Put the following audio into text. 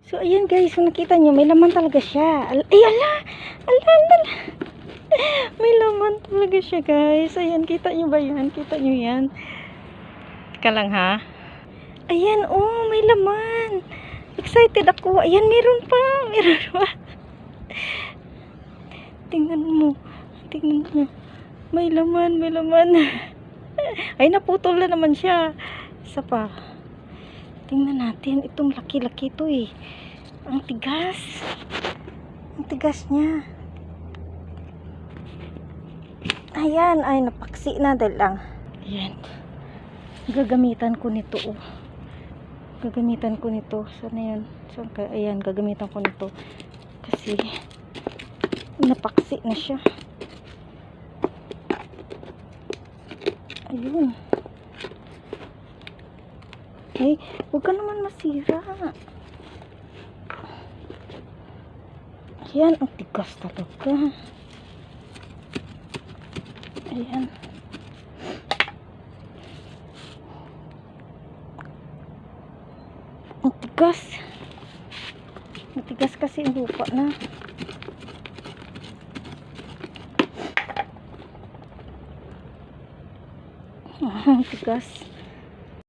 So, ayan guys, kung nakita nyo, may laman talaga siya. Ay, ala! Ala! May laman talaga siya guys. Ayan, kita nyo ba yan? Kita nyo yan? Teka lang ha. Ayan, oh, may laman. Excited ako. Ayan, meron pa. Meron pa. Tingnan mo. Tingnan mo. May laman, may laman. Ay, naputol na naman siya. Isa pa. Tingnan natin. Itong laki-laki ito eh. Ang tigas. Ang tigas niya. Ayan. Ay, napaksi na dahil lang. Ayan. Gagamitan ko nito oh. Gagamitan ko nito. Sana yun? Saan ka? Ayan, gagamitan ko nito. Kasi napaksi na siya. Ayun. Ay, huwag ka naman masira. Ayan, ang tigas talaga. Ayan. Ang tigas. Ang tigas kasi ang lupa na. Ang tigas.